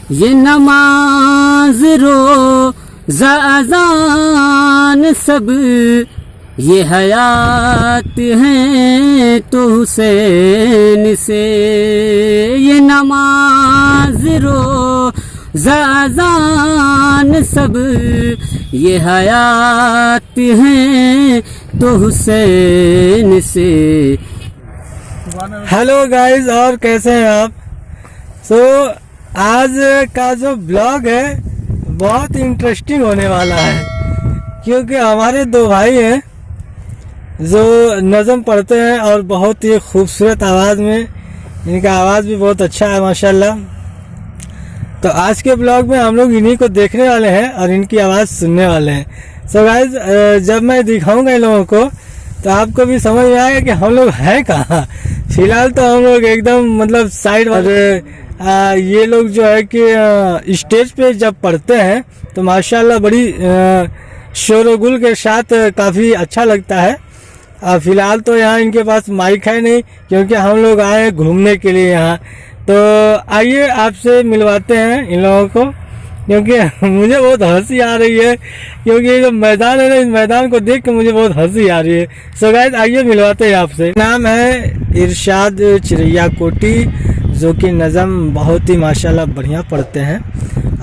ये नमाज रोज़ा अज़ान सब ये हयात हैं तो हुसैन से। ये नमाज रोज़ा अज़ान सब ये हयात हैं तो हुसैन से। हेलो गाइस, और कैसे हैं आप? आज का जो ब्लॉग है बहुत इंटरेस्टिंग होने वाला है, क्योंकि हमारे दो भाई हैं जो नज़म पढ़ते हैं और बहुत ही खूबसूरत आवाज़ में, इनका आवाज़ भी बहुत अच्छा है माशाल्लाह। तो आज के ब्लॉग में हम लोग इन्हीं को देखने वाले हैं और इनकी आवाज़ सुनने वाले हैं। गाइस, जब मैं दिखाऊंगा इन लोगों को तो आपको भी समझ में आएगा कि हम लोग हैं कहाँ। फिलहाल तो हम लोग एकदम मतलब साइड वाले, ये लोग जो है कि स्टेज पे जब पढ़ते हैं तो माशाल्लाह बड़ी शोर गुल के साथ काफ़ी अच्छा लगता है। फिलहाल तो यहाँ इनके पास माइक है नहीं, क्योंकि हम लोग आए हैं घूमने के लिए यहाँ। तो आइए आपसे मिलवाते हैं इन लोगों को, क्योंकि मुझे बहुत हंसी आ रही है, क्योंकि ये जो मैदान है ना, इस मैदान को देख के मुझे बहुत हंसी आ रही है। सो गाइस, आइए मिलवाते हैं आपसे। नाम है इरशाद चिरैया कोटी, जो कि नज़म बहुत ही माशाल्लाह बढ़िया पढ़ते हैं।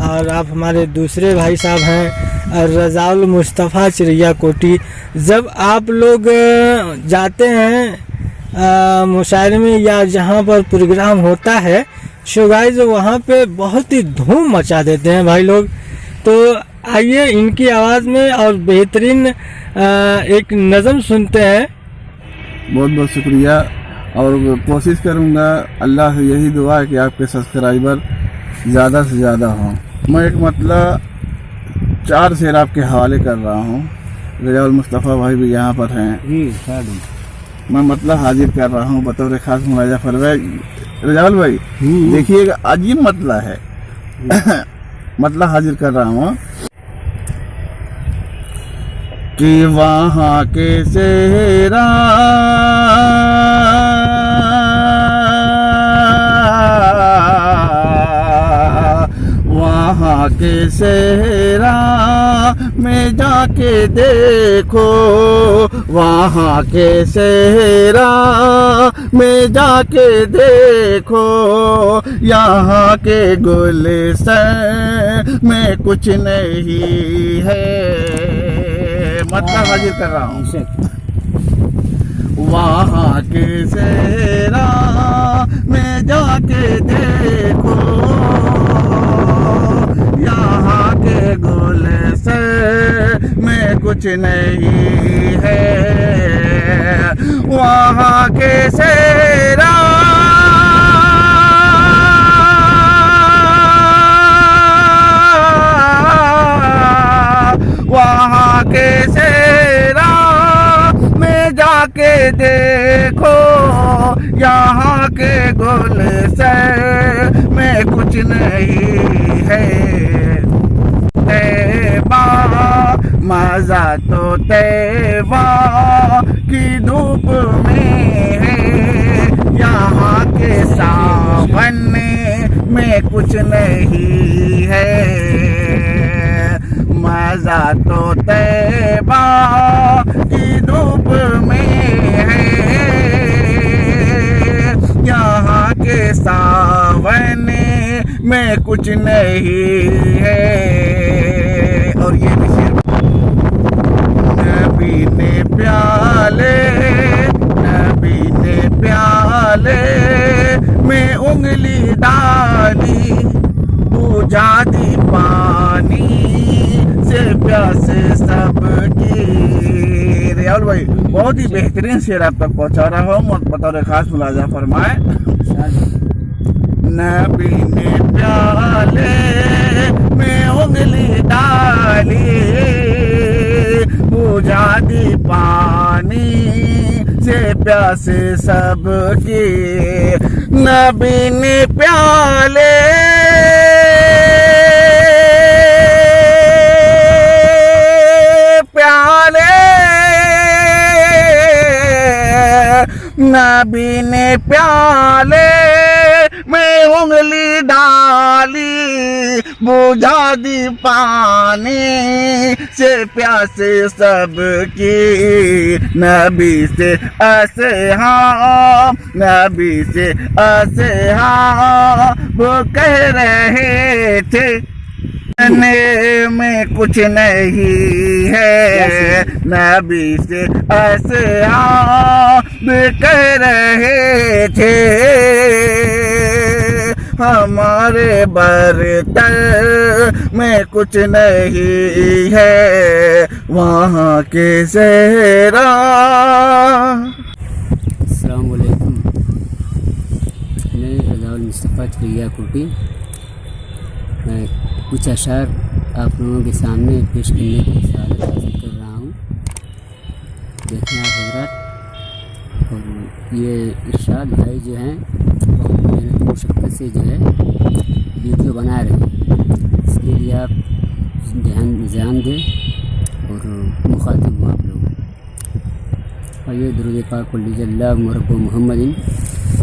और आप हमारे दूसरे भाई साहब हैं रज़ाउल मुस्तफ़ा चिरैया कोटी। जब आप लोग जाते हैं मुशायरे में या जहाँ पर प्रोग्राम होता है, सो गाइस वहाँ पे बहुत ही धूम मचा देते हैं भाई लोग। तो आइए इनकी आवाज़ में और बेहतरीन एक नज़म सुनते हैं। बहुत बहुत शुक्रिया, और कोशिश करूँगा, अल्लाह से यही दुआ है कि आपके सब्सक्राइबर ज़्यादा से ज़्यादा हों। मैं एक मतलब 4 शेर आपके हवाले कर रहा हूँ। रज़ाउल मुस्तफ़ा भाई भी यहाँ पर हैं। मैं मतलब हाजिर कर रहा हूँ बतौर खास मुलाजा फरमाए। रज़ाउल भाई देखिएगा, अजीब मतलब है। मतलब हाजिर कर रहा हूँ कि वहाँ के सेहरा वहाँ के सेहरा में जाके देखो, वहाँ के सेहरा में जाके देखो, यहाँ के गुलशन में कुछ नहीं है। मतलब हाजिर कर रहा हूँ। वहाँ के सेहरा में जाके देखो, यहाँ के गुलशन में कुछ नहीं है। वहाँ के सेहरा वहाँ के सेहरा में जाके देखो, यहाँ के गुलशन में कुछ नहीं है। तैबा मज़ा तो तैबा की धूप में है, यहाँ के सावन में कुछ नहीं है। मज़ा तो तैबा की धूप में है, यहाँ के सावन में कुछ नहीं है। और ये भी नबी ने प्याले में उंगली डाली, बुझा दी पानी से प्यास सबकी। रज़ाउल भाई बहुत ही बेहतरीन शेर आप तक पहुँचा रहा हूँ, बतौर खास मुलाजा फरमाए। नबी ने प्याले में उंगली डाली, बुझा दी पानी से प्यास सबकी। नबी ने प्याले नबी ने प्याले में उंगली डाली बुझा दी पानी से प्यासे सबकी नबी से ऐसे हाँ नबी से ऐसे हाँ वो कह रहे थे ने में कुछ नहीं है नबी से ऐसे आप कह रहे थे हमारे बर्तर में कुछ नहीं है वहाँ के सहरा। अस्सलाम वालेकुम। मैं रज़ाउल मुस्तफ़ा चुरिया कोटी मैं कुछ अशार आप लोगों के सामने पेश करने की सादत हासिल कर रहा हूँ। देखें आप हज़रात, और ये इरशाद भाई जो हैं बहुत मेहनत मुशक्क़त से जो है वीडियो बना रहे हैं, इसके लिए आप ध्यान दें और मुखातिब हूँ आप लोग। और ये दुरूद पाक कुल्लिजल्लाह मुरब्ब मुहम्मदिन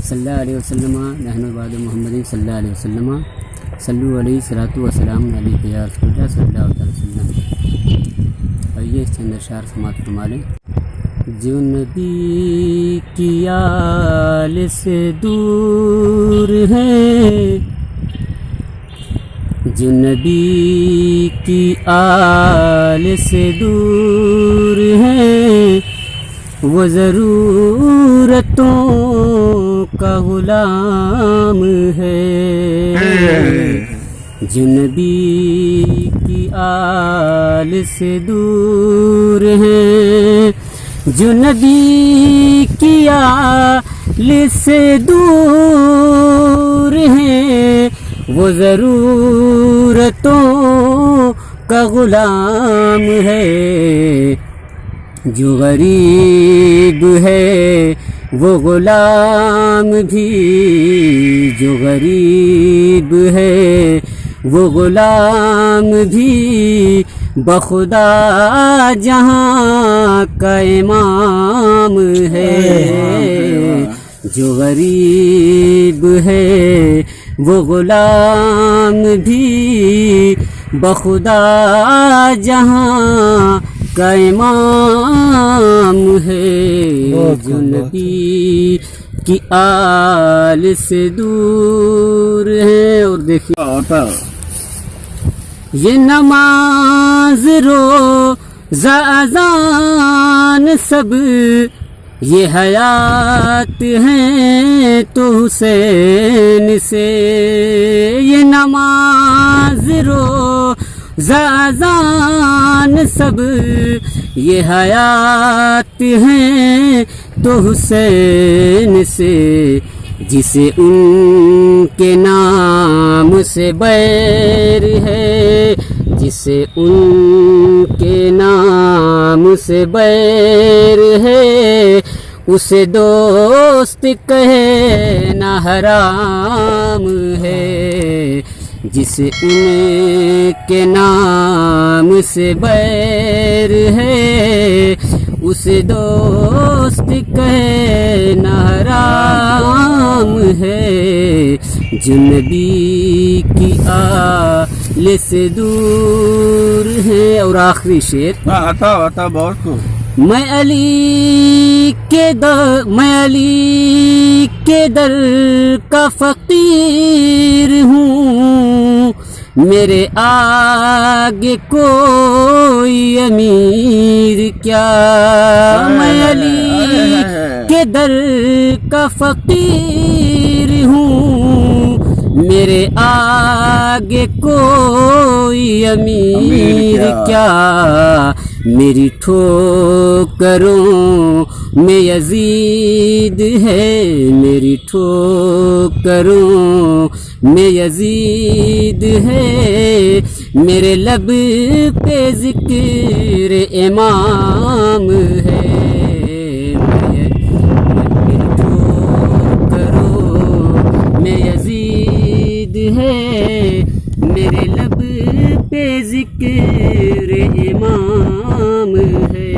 सल्लल्लाहु अलैहि वसल्लम नहनु बाद मुहम्मदिन सल्लल्लाहु अलैहि वसल्लम सल्लु अलैहि सलातु व सलाम अलैका या रसूलल्लाह सल्लल्लाहु अलैहि वसल्लम। और ये चंद अशार समात फरमा लें। जो नबी की आल से दूर है, जो नबी की आल से दूर है, वो ज़रूरतों का गुलाम है। जो नबी की आल से दूर है, जो नबी की आल से दूर है, वो ज़रूरतों का गुलाम है। जो गरीब है वो गुलाम भी, जो गरीब है वो गुलाम भी, बखुदा जहाँ का इमाम है। जो गरीब है वो गुलाम भी, बखुदा जहाँ का इमाम है। जो नबी की आल से दूर है। और देखिए ये नमाज रोज़ा अज़ान सब ये हयात हैं तो हुसैन से। ये नमाज रोज़ा अज़ान सब ये हयात हैं तो हुसैन से। जिसे उनके नाम से बैर है, जिसे उनके नाम से बैर है, उसे दोस्त कहे ना हराम है। जिसे उनके नाम से बैर है, उसे दोस्त कहे ना हराम है। जो नबी की आल से दूर है। और आखिरी शेर आता बहुत को मैं अली के दर का फकीर हूँ, मेरे आगे कोई अमीर क्या। मैं अली के दर का फकीर हूँ, मेरे आगे कोई अमीर क्या। मेरी ठोकरों में यजीद है, मेरी ठोकरों में यजीद है। मेरे लब पे जिक्र इमाम है। मेरी ठोकरों में यजीद है, मेरे लब पे जिक्र इमाम है।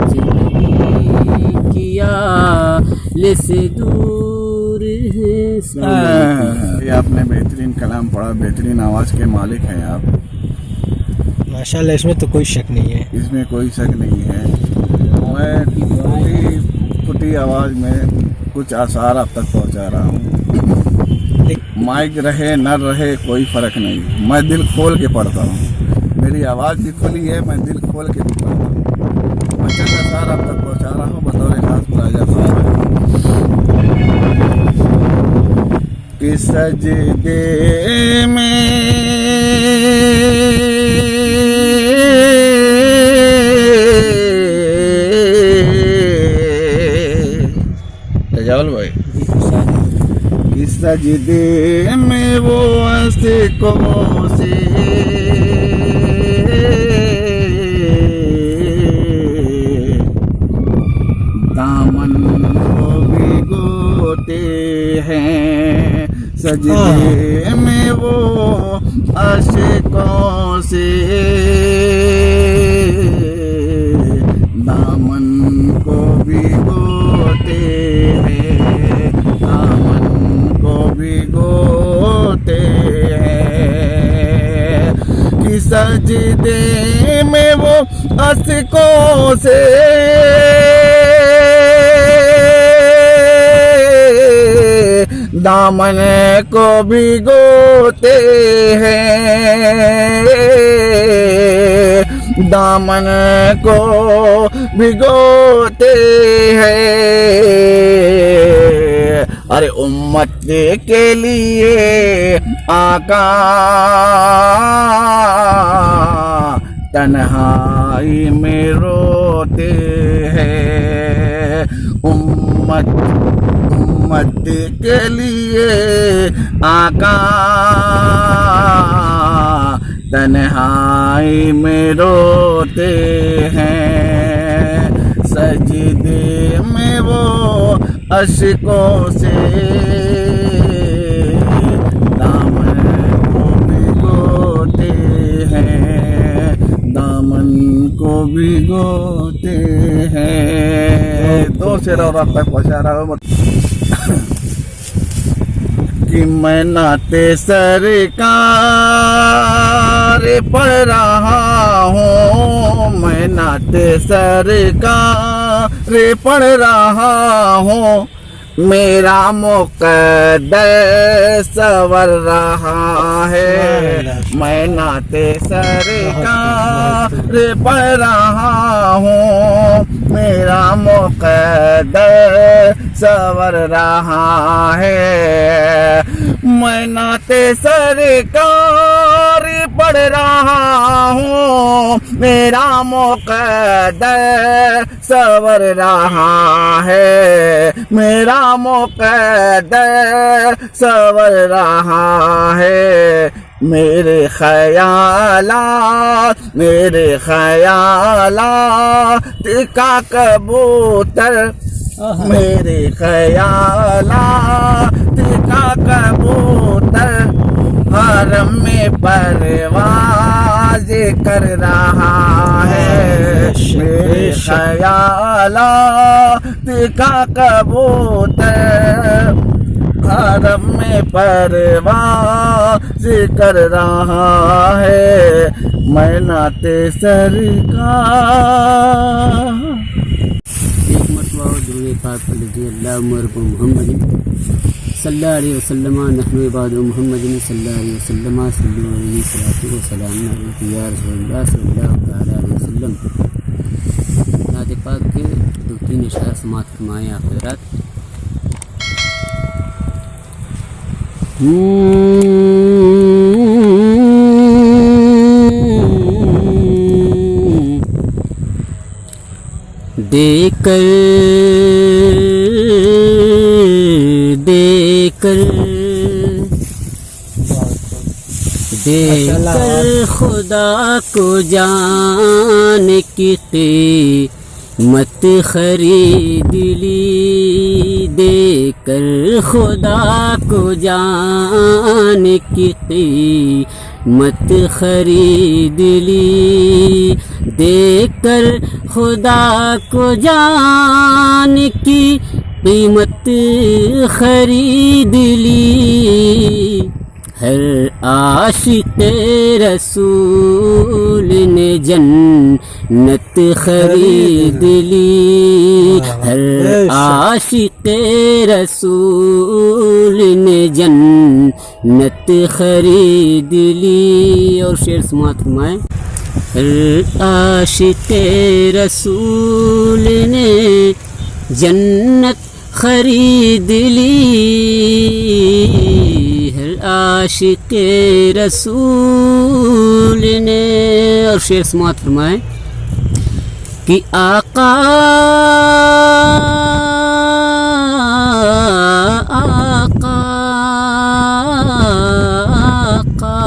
जिंदगी किया ले से दूर है। ये आपने बेहतरीन कलाम पढ़ा, बेहतरीन आवाज़ के मालिक हैं आप, माशाल्लाह, इसमें तो कोई शक नहीं है। इसमें कोई शक नहीं है। मैं फुटी आवाज़ में कुछ आसार आप तक पहुंचा रहा हूँ। माइक रहे न रहे कोई फ़र्क नहीं, मैं दिल खोल के पढ़ता हूँ। मेरी आवाज़ भी खुली है, मैं दिल खोल के भी पढ़ता हूँ। मैं चंद आसार आप तक पहुंचा रहा हूँ बतौर खास मुराजा फरमा कि सजदे तजावल भाई कि सजदे में वो आशिकों से दामन को भिगोते हैं, सजदे में वो आशिकों से दामन को भिगोते हैं, दामन को भिगोते हैं कि सजदे में वो आशिकों से दामन को भिगोते हैं, दामन को भिगोते हैं। अरे उम्मत के लिए आका तन्हाई में रोते हैं, उम्मत के लिए आका तन्हाई में रोते हैं, सजदे में वो अश्कों से दामन को भिगोते हैं, दामन को भिगोते हैं। दो शेर और अब तक पहुँचा रहा हूँ कि मैं नाते सरकार पढ़ रहा हूँ, मैं नाते सरकार पढ़ रहा हूँ, मेरा मुक़द्दर सवर रहा है, मैं नाते सरकार पढ़ रहा हूँ, मेरा मुक़द्दर सवर रहा है, मैं नाते सरकार पढ़ रहा हूँ, मेरा मुक़द्दर सवर रहा है, मेरा मुक़द्दर सवर रहा है, मेरे ख़यालात का कबूतर, मेरे ख़यालात का कबूतर हरम में परवाज़ कर रहा है, मेरे ख़यालात का कबूतर हरम में परवाज़ कर रहा है, मैं नाते सरकार। एक मरतबा दुरूद पाक पढ़ लीजिए। अल्लाहुम्मा रब्बु मुहम्मदिन सल्लल्लाहु अलैहि वसल्लम नहनु इबादु मुहम्मदिन सल्लल्लाहु अलैहि वसल्लम सल्लु अलैहि सलातु व सलाम अलैका या रसूलल्लाह सल्लल्लाहु तआला अलैहि वसल्लम। नात पाक के 2-3 इशार समाअत फरमाएं आप हज़रात। देकर खुदा को जान की कीमत खरीद ली, देकर खुदा को जान की कीमत खरीद ली, देकर खुदा को जान की कीमत खरीद ली, हर आशिक़ रसूल ने जन्नत खरीद ली, हर आशिक़ रसूल ने जन्नत खरीद ली। और शेर समात फरमाए, हर आशिक़ रसूल ने जन्नत खरीद ली, हर आशिक़ रसूल ने। और शेर समात फरमाए कि आका आका आका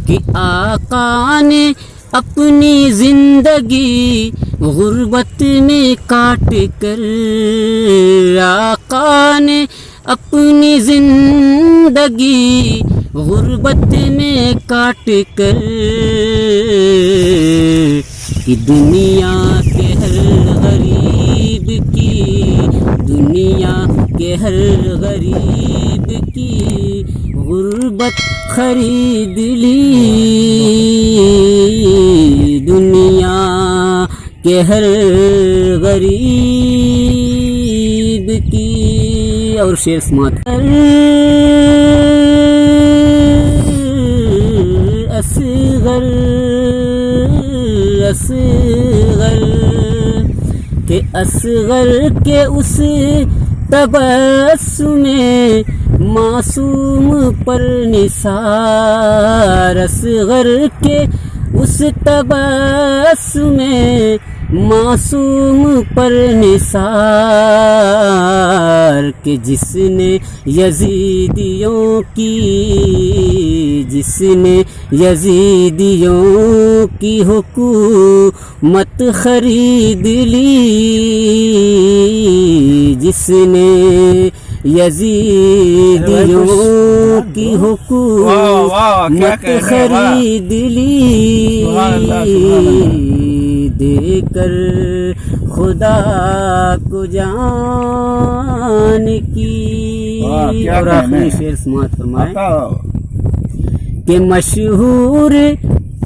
कि आका ने अपनी जिंदगी गुर्बत में काट कर, आका ने अपनी जिंदगी गुर्बत में काट कर, कि दुनिया के हर गरीब की, दुनिया के हर गरीब की गुर्बत खरीद ली, दुनिया के हर गरीब की। और शेर समात, असगर असगर के असगर के उस तबस्सुमे मासूम पर निसार, असगर के उस तबस्सुमे मासूम पर निसार, के जिसने यजीदियों की, जिसने यजीदियों की हुकूमत खरीद ली, जिसने यजीदियों की हुकूमत खरीद ली, देकर खुदा को जान की। और आखिरी शेर समात फरमाए कि मशहूर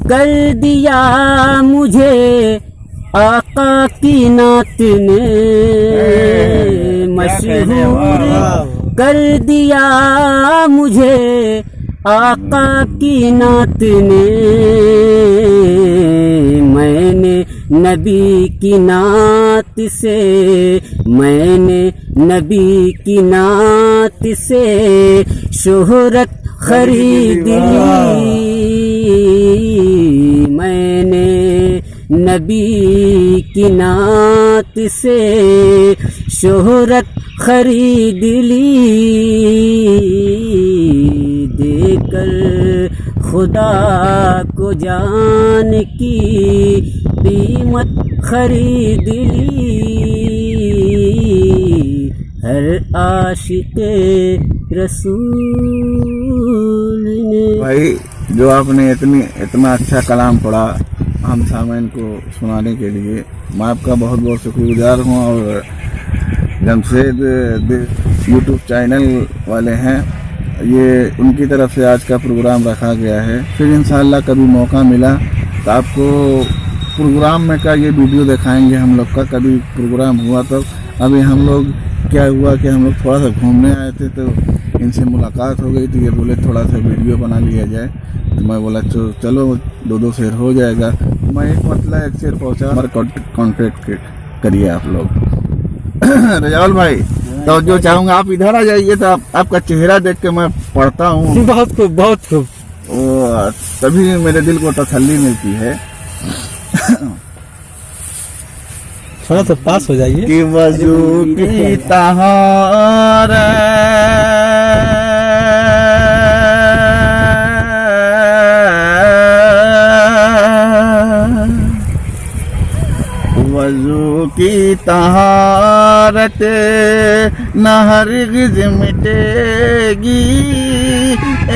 कर दिया मुझे आका की नात ने, मशहूर कर दिया मुझे आका की नात ने, मैंने नबी की नात से, मैंने नबी की नात से शोहरत खरीद ली, मैंने नबी की नात से शोहरत खरीद ली, देकर खुदा को जान की कीमत खरीद ली, हर आशिक़ रसूल ने। भाई जो आपने इतना अच्छा कलाम पढ़ा हम सामईन को सुनाने के लिए, मैं आपका बहुत बहुत शुक्रगुजार हूँ। और जमशेद यूट्यूब चैनल वाले हैं, ये उनकी तरफ से आज का प्रोग्राम रखा गया है। फिर इंशाअल्लाह कभी मौका मिला तो आपको प्रोग्राम में का ये वीडियो दिखाएंगे हम लोग का, कभी प्रोग्राम हुआ तो। अभी हम लोग क्या हुआ कि हम लोग थोड़ा सा घूमने आए थे तो इनसे मुलाकात हो गई थी, ये बोले थोड़ा सा वीडियो बना लिया जाए, तो मैं बोला चलो 2-2 शेर हो जाएगा। मैं एक एक शेर पहुँचा, हमारे कॉन्टेक्ट करिए आप लोग। रजाउल भाई, तो जो चाहूँगा आप इधर आ जाइए, तो आपका चेहरा देख के मैं पढ़ता हूँ। बहुत खूब, बहुत खूब। तभी मेरे दिल को तसल्ली मिलती है। थोड़ा सा पास हो जाइए। कि वजू की तहारत वजू की तहारत न हरगिज़ मिटेगी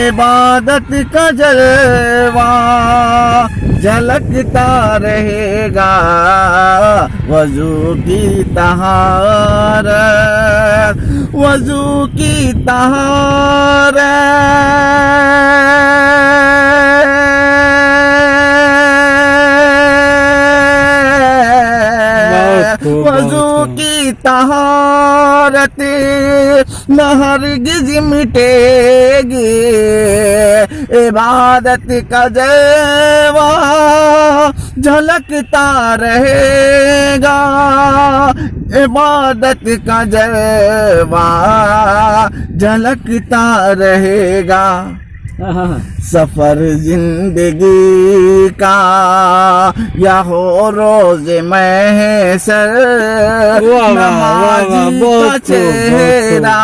इबादत का जलवा झलकता रहेगा वजू की तहारत वजू की तहारत वजू की तहारत न हरगिज़ मिटेगी इबादत का जलवा झलकता रहेगा इबादत का जलवा झलकता रहेगा सफर जिंदगी का या हो रोज महशर नमाज़ी का चेहरा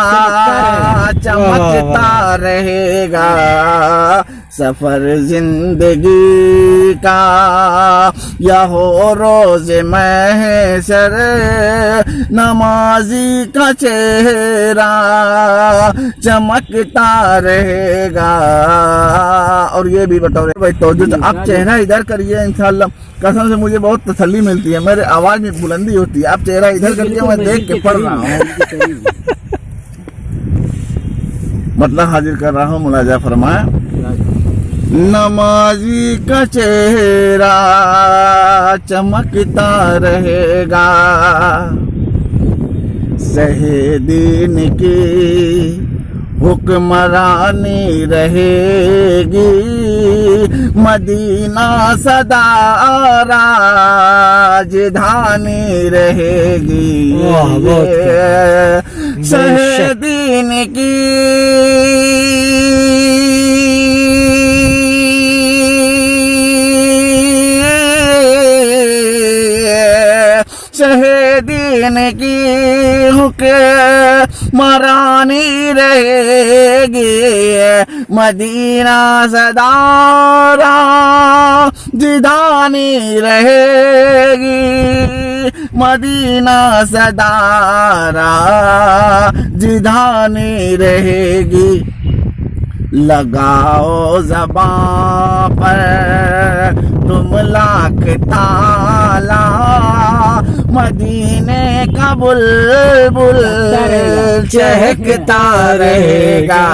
चमकता रहेगा सफर जिंदगी का या हो रोज महशर नमाज़ी का चेहरा चमकता रहेगा। और ये भी बताओ भाई तो आप चेहरा इधर करिए इंशाल्लाह, कसम से मुझे बहुत तसल्ली मिलती है, मेरे आवाज में बुलंदी होती है। आप चेहरा इधर करिए, मैं देख के पढ़ रहा हूँ, मतलब हाजिर कर रहा हूँ। मुलाजा फरमाया नमाज़ी का चेहरा चमकता रहेगा सहे दीन की हुक्मरानी रहेगी मदीना सदा राजधानी रहेगी सहे दीन की शहीदीन की हुक्मरानी रहेगी मदीना सदा राजधानी रहेगी मदीना सदा राजधानी रहेगी। लगाओ ज़बां पर तुम लाख ताला मदीने का बुलबुल चहकता रहेगा।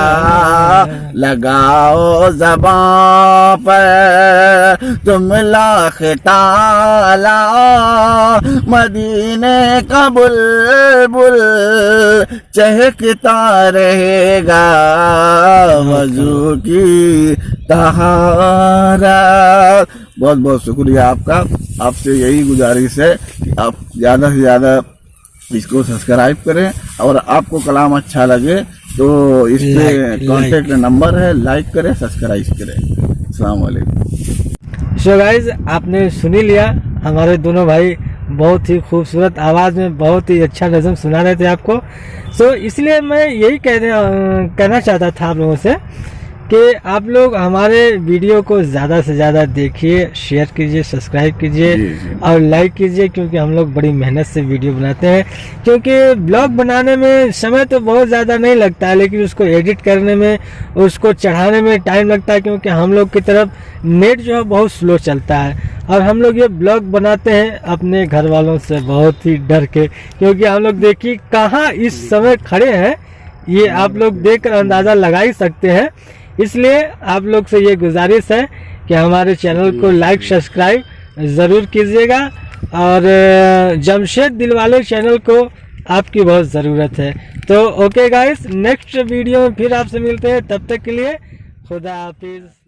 लगाओ ज़बां पर तुम लाख ताला मदीने का बुलबुल चहकता रहेगा वजू की तहारत। बहुत बहुत शुक्रिया आपका। आपसे यही गुजारिश है कि आप ज़्यादा से ज़्यादा इसको सब्सक्राइब करें और आपको कलाम अच्छा लगे तो इस पे कॉन्टेक्ट नंबर है, लाइक करें, सब्सक्राइब करें। अस्सलाम वालेकुम। सो गाइस, आपने सुनी लिया, हमारे दोनों भाई बहुत ही खूबसूरत आवाज़ में बहुत ही अच्छा नज़म सुना रहे थे आपको। सो इसलिए मैं यही कहना चाहता था आप लोगों से कि आप लोग हमारे वीडियो को ज़्यादा से ज़्यादा देखिए, शेयर कीजिए, सब्सक्राइब कीजिए और लाइक कीजिए, क्योंकि हम लोग बड़ी मेहनत से वीडियो बनाते हैं। क्योंकि ब्लॉग बनाने में समय तो बहुत ज़्यादा नहीं लगता है, लेकिन उसको एडिट करने में, उसको चढ़ाने में टाइम लगता है, क्योंकि हम लोग की तरफ नेट जो है बहुत स्लो चलता है। और हम लोग ये ब्लॉग बनाते हैं अपने घर वालों से बहुत ही डर के, क्योंकि हम लोग देखिए कहाँ इस समय खड़े हैं, ये आप लोग देखकर अंदाज़ा लगा ही सकते हैं। इसलिए आप लोग से ये गुजारिश है कि हमारे चैनल को लाइक सब्सक्राइब ज़रूर कीजिएगा और जमशेद दिलवाले चैनल को आपकी बहुत ज़रूरत है। तो ओके गाइस, नेक्स्ट वीडियो में फिर आपसे मिलते हैं, तब तक के लिए खुदा हाफिज़।